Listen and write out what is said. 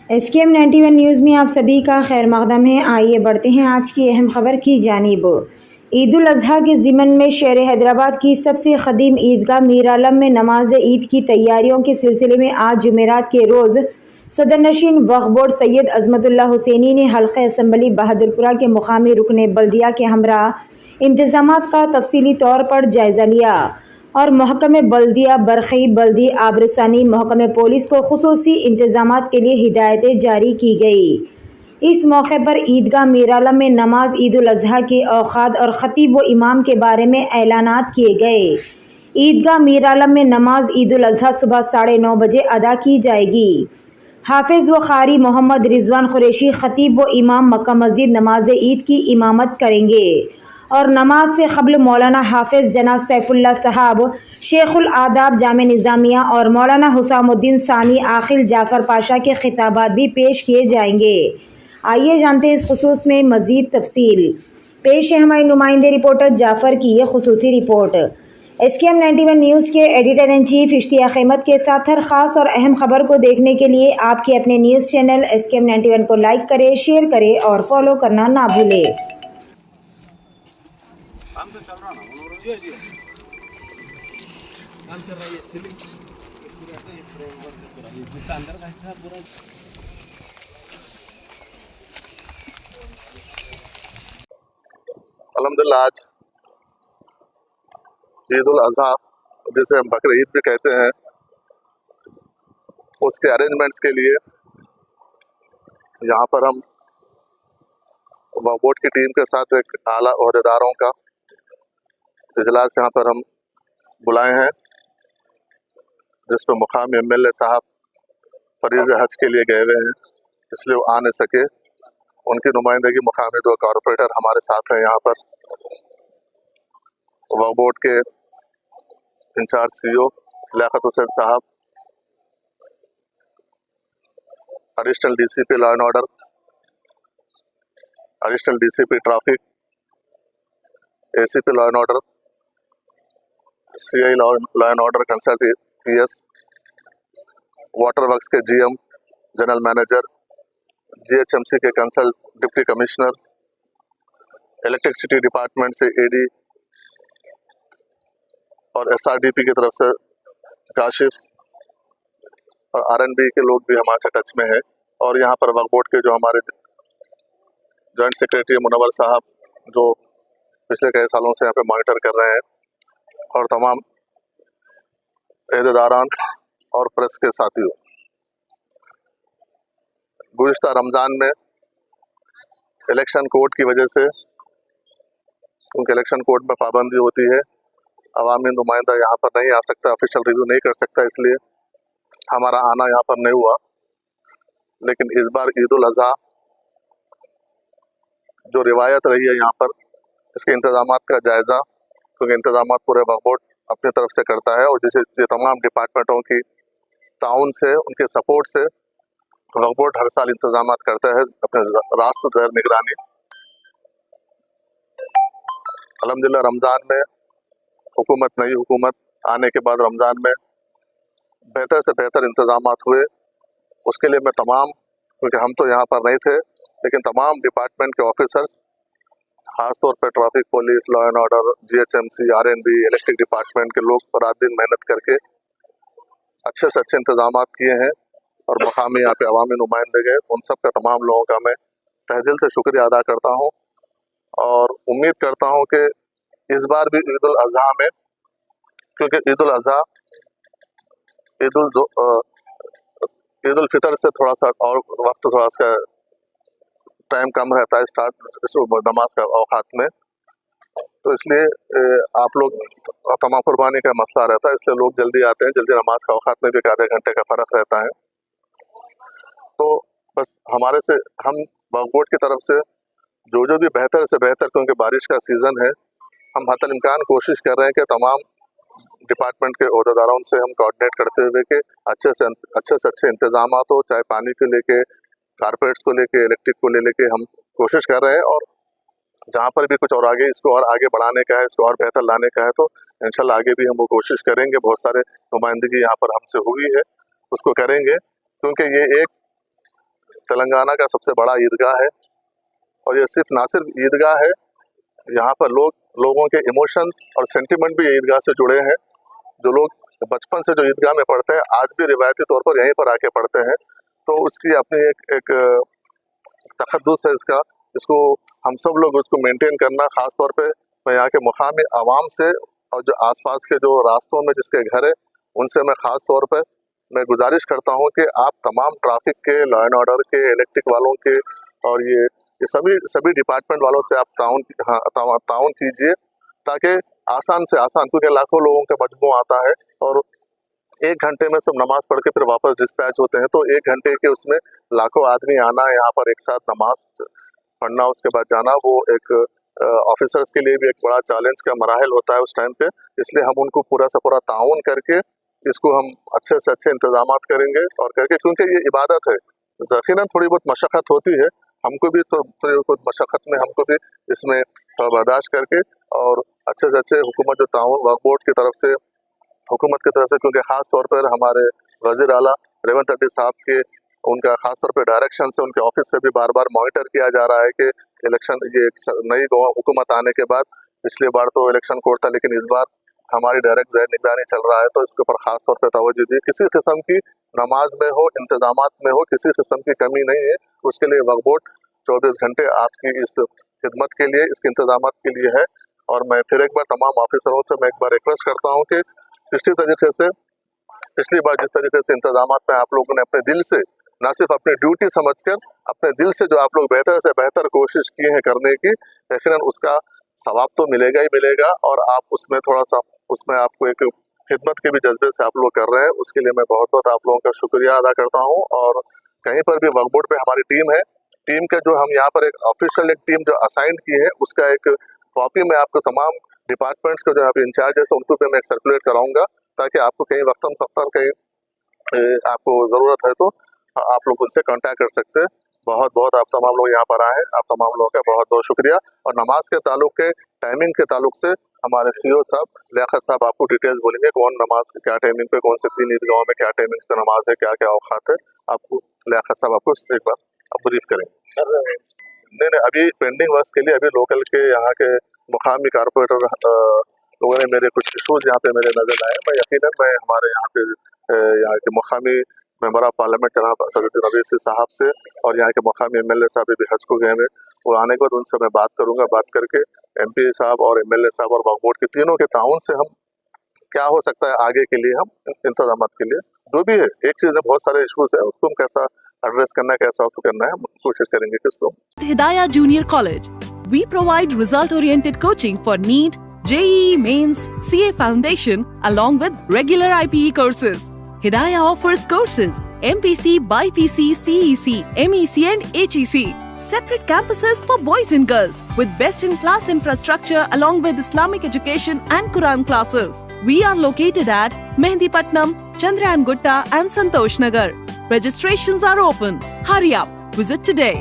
SKM 91 news में आप सभी का खैर मकदम है। आइए बढ़ते हैं आज की अहम खबर की जानिब। ईद उल अज़हा के ज़िमन में शहर हैदराबाद की सबसे क़दीम ईदगाह मीर आलम में नमाज ईद की तैयारियों के सिलसिले में आज जुमेरात के रोज़ सदर नशीन वक्फ बोर्ड सैयद अज़मतुल्ला हुसैनी ने हल्क़े असम्बली बहादुरपुरा के मुकामी रुकने बल्दिया के हमरा इंतज़ामात का तफसीली तौर पर जायज़ा लिया और महकमे बल्दिया बरखी बल्दी आबरसानी महकमे पुलिस को खुसूसी इंतज़ामात के लिए हिदायतें जारी की गई। इस मौके पर ईदगाह मीर आलम में नमाज ईद उल अज़हा के औक़ात और ख़तीब व इमाम के बारे में ऐलानात किए गए। ईदगाह मीर आलम में नमाज ईद उल अज़हा सुबह 9:30 बजे अदा की जाएगी। हाफिज़ व क़ारी मोहम्मद रिजवान कुरैशी ख़तीब व इमाम मक्का मस्जिद नमाज ईद की इमामत करेंगे और नमाज से क़ब्ल मौलाना हाफिज़ जनाब सैफुल्लाह साहब शेखुल आदाब जामे निज़ामिया और मौलाना हुसामुद्दीन सानी आखिल जाफ़र पाशा के खिताबात भी पेश किए जाएंगे। आइए जानते हैं इस खुसूस में मज़ीद तफसील। पेश है हमारे नुमाइंदे रिपोर्टर जाफ़र की ये खुसूसी रिपोर्ट। SKM 91 न्यूज़ के editor in chief Ishtiyaq Ahmed के साथ हर ख़ास और अहम खबर को देखने के लिए आपके अपने न्यूज़ चैनल SKM 91 को लाइक करें, शेयर करें और फॉलो करना ना भूलें। काम तो चल रहा ना जी जी काम चल रहा है। ये सीलिंग पूरा तो ये फ्रेमवर्क है पूरा, ये जितना अंदर का हिस्सा पूरा अल्हम्दुलिल्लाह आज ईद उल अज़हा जिसे हम बकरीद ईद भी कहते हैं, उसके अरेंजमेंट्स के लिए यहाँ पर हम वक्फ बोर्ड की टीम के साथ एक आला ओहदेदारों का इजलास यहाँ पर हम बुलाए हैं, जिसमें मुकामी MLA साहब फरीज़ हज के लिए गए हुए हैं, इसलिए वो आ नहीं सके। उनकी नुमाइंदगी मुकामी 2 कॉरपोरेटर हमारे साथ हैं। यहाँ पर वक्फ बोर्ड के इंचार्ज CEO लियाकत हुसैन साहब, additional DCP law and order, additional DCP traffic, ACP law and order, CI law and order consultant PS, water works के GM जनरल मैनेजर, GHMC के consult deputy commissioner, electricity department से AD और SRDP की तरफ से काशिफ और RNB के लोग भी हमारे से टच में है। और यहाँ पर वक्फ बोर्ड के जो हमारे जॉइंट सेक्रेटरी मुनव्वर साहब, जो पिछले कई सालों से यहाँ पे मॉनिटर कर रहे हैं, और तमाम अहदेदारान और प्रेस के साथियों, गुज़िश्ता रमज़ान में इलेक्शन कोड की वजह से, क्योंकि इलेक्शन कोड में पाबंदी होती है, अवामी नुमाइंदा यहाँ पर नहीं आ सकता, ऑफिशियल रिव्यू नहीं कर सकता, इसलिए हमारा आना यहाँ पर नहीं हुआ। लेकिन इस बार ईद उल अज़हा जो रिवायत रही है यहाँ पर, इसके इंतज़ामात का जायज़ा, क्योंकि इंतज़ामात पूरे वक्फ बोर्ड अपनी तरफ से करता है और जिसे तमाम डिपार्टमेंटों की ताउन से, उनके सपोर्ट से वक्फ बोर्ड हर साल इंतज़ामात करता है अपने रास्त ज़हर निगरानी। अल्हम्दुलिल्लाह रमज़ान में हुकूमत, नई हुकूमत आने के बाद रमज़ान में बेहतर से बेहतर इंतज़ामात हुए। उसके लिए मैं तमाम, क्योंकि हम तो यहाँ पर नहीं थे, लेकिन तमाम डिपार्टमेंट के ऑफिसर्स, ख़ासतौर पर traffic police, law and order, GHMC, RNB, electric department के लोग रात दिन मेहनत करके अच्छे से अच्छे इंतज़ामात किए हैं। और मकामी यहाँ पे अवामी नुमाइंदे गए, उन सब का, तमाम लोगों का मैं तहे दिल से शुक्रिया अदा करता हूँ और उम्मीद करता हूँ कि इस बार भी ईद उल अज़हा में, क्योंकि ईद उल अज़हा ईद उल फितर से थोड़ा सा और वक्त, थोड़ा सा टाइम कम रहता है स्टार्ट नमाज का औकात में, तो इसलिए आप लोग तमाम कुर्बानी का मसला रहता है, इसलिए लोग जल्दी आते हैं, जल्दी नमाज का औकात में भी एक आधे घंटे का फ़र्क रहता है। तो बस हमारे से, हम वक्फ बोर्ड की तरफ से जो भी बेहतर से बेहतर, क्योंकि बारिश का सीज़न है, हम हतल इम्कान कोशिश कर रहे हैं कि तमाम डिपार्टमेंट के ओहदेदारों से हम कोऑर्डिनेट करते हुए कि अच्छे से अच्छे इंतज़ामात हो, चाहे पानी को लेके, कारपेट्स को लेके, इलेक्ट्रिक को लेके हम कोशिश कर रहे हैं। और जहाँ पर भी कुछ और आगे, इसको और आगे बढ़ाने का है, इसको और बेहतर लाने का है, तो इंशाल्लाह आगे भी हम वो कोशिश करेंगे। बहुत सारे नुमाइंदगी यहाँ पर हमसे हुई है, उसको करेंगे, क्योंकि ये एक तेलंगाना का सबसे बड़ा ईदगाह है और ये सिर्फ ना सिर्फ ईदगाह है, यहाँ पर लोगों के इमोशन और सेंटिमेंट भी ईदगाह से जुड़े हैं। जो लोग बचपन से जो ईदगाह में पढ़ते हैं आज भी रिवायती तौर पर यहीं पर आके पढ़ते हैं, तो उसकी अपनी एक तकद्दुस है इसका। इसको हम सब लोग उसको मेंटेन करना, ख़ास तौर पे मैं यहाँ के मुकामी आवाम से और जो आसपास के जो रास्तों में जिसके घर है उनसे मैं ख़ास तौर पे मैं गुजारिश करता हूँ कि आप तमाम ट्रैफिक के, लॉ एंड ऑर्डर के, इलेक्ट्रिक वालों के और ये सभी डिपार्टमेंट वालों से आप ताउन कीजिए, ताकि आसान से आसान, क्योंकि लाखों लोगों का मजमू आता है और 1 घंटे में सब नमाज पढ़ के फिर वापस डिस्पैच होते हैं, तो 1 घंटे के उसमें लाखों आदमी आना, यहाँ पर एक साथ नमाज पढ़ना, उसके बाद जाना, वो एक ऑफिसर्स के लिए भी एक बड़ा चैलेंज का मराहल होता है उस टाइम पे। इसलिए हम उनको पूरा से पूरा ताउन करके इसको हम अच्छे से अच्छे इंतजामात करेंगे और करके, क्योंकि ये इबादत है, यकीनन थोड़ी बहुत मशक्क़त होती है, हमको भी थोड़ी बहुत मशक्क़त में हमको भी इसमें थोड़ा बर्दाश्त करके और अच्छे से अच्छे हुकूमत जो ताउन वक्फ बोर्ड की तरफ से, हुकूमत की तरफ से, क्योंकि ख़ास तौर पर हमारे वज़ीर आला रेवंत रेड्डी साहब के उनका ख़ास तौर पे डायरेक्शन से, उनके ऑफिस से भी बार बार मॉनिटर किया जा रहा है कि इलेक्शन, ये नई हुकूमत आने के बाद, पिछली बार तो इलेक्शन कोड था लेकिन इस बार हमारी डायरेक्ट ज़हर निगरानी चल रहा है, तो इसके ऊपर ख़ास तौर पे तवज्जो दी। किसी किस्म की नमाज में हो, इंतजामात में हो, किसी किस्म की कमी नहीं है, उसके लिए वक्फ बोर्ड 24 घंटे आपकी इस खिदमत के लिए, इसके इंतजामात के लिए है। और मैं फिर एक बार तमाम ऑफिसरों से मैं एक बार रिक्वेस्ट करता हूँ कि पिछली बार जिस तरीके से इंतजामात में आप लोगों ने अपने दिल से, ना सिर्फ अपनी ड्यूटी समझकर, अपने दिल से जो आप लोग बेहतर से बेहतर कोशिश किए हैं करने की, यकीनन उसका सवाब तो मिलेगा ही मिलेगा और आप उसमें थोड़ा सा, उसमें आपको एक खिदमत के भी जज्बे से आप लोग कर रहे हैं, उसके लिए मैं बहुत बहुत आप लोगों का शुक्रिया अदा करता हूँ। और कहीं पर भी वक्फ बोर्ड पे हमारी टीम है, टीम का जो हम यहाँ पर एक ऑफिशियल एक टीम जो असाइन की है, उसका एक कॉपी मैं आपको तमाम डिपार्टमेंट्स के जो यहाँ पे इंचार्ज है उनको पे मैं सर्कुलेट कराऊंगा, ताकि आपको कहीं वक्तन फ़क्तन कहीं आपको ज़रूरत है तो आप लोग उनसे कांटेक्ट कर सकते हैं। बहुत बहुत आप तमाम लोग यहाँ पर आए, आप तमाम लोगों का बहुत बहुत शुक्रिया। और नमाज के ताल्लुक के टाइमिंग के ताल्लुक से हमारे CEO साहब लियाकत साहब आपको डिटेल्स बोलेंगे, कौन नमाज क्या टाइमिंग पे, कौन से 3 ईदगाहों में क्या टाइमिंग पे नमाज है, क्या क्या औकात है, आपको लियाकत साहब आपको एक बार आप ब्रीफ करेंगे। सर नहीं, अभी पेंडिंग वर्क के लिए अभी लोकल के यहाँ के मुकामी कारपोरेटर लोगों ने मेरे कुछ इशूज़ यहाँ पे मेरे नज़र आए। मैं यकीनन मैं हमारे यहाँ के मुकामी मेंबर ऑफ पार्लियामेंट जनाब सदर रवीसी साहब से और यहाँ के मुकामी MLA साहब भी हज को गए हैं, और आने के बाद उनसे मैं बात करूँगा। बात करके MP साहब और MLA साहब और वक्फ बोर्ड के तीनों के ताउन से हम क्या हो सकता है आगे के लिए, हम इंतजामात के लिए जो भी है, एक चीज़ में बहुत सारे इशूज़ है, उसको हम कैसा एड्रेस करना है, कैसा उसको करना है, हम कोशिश करेंगे कि उसको। Hidayah Junior College. We provide result-oriented coaching for NEET, JEE Mains, CA Foundation, along with regular IPE courses. Hidayah offers courses MPC, BIPC, CEC, MEC and HEC. Separate campuses for boys and girls with best-in-class infrastructure along with Islamic education and Quran classes. We are located at Mehendipatnam, Chandrayan Gutta and Santosh Nagar. Registrations are open. Hurry up. Visit today.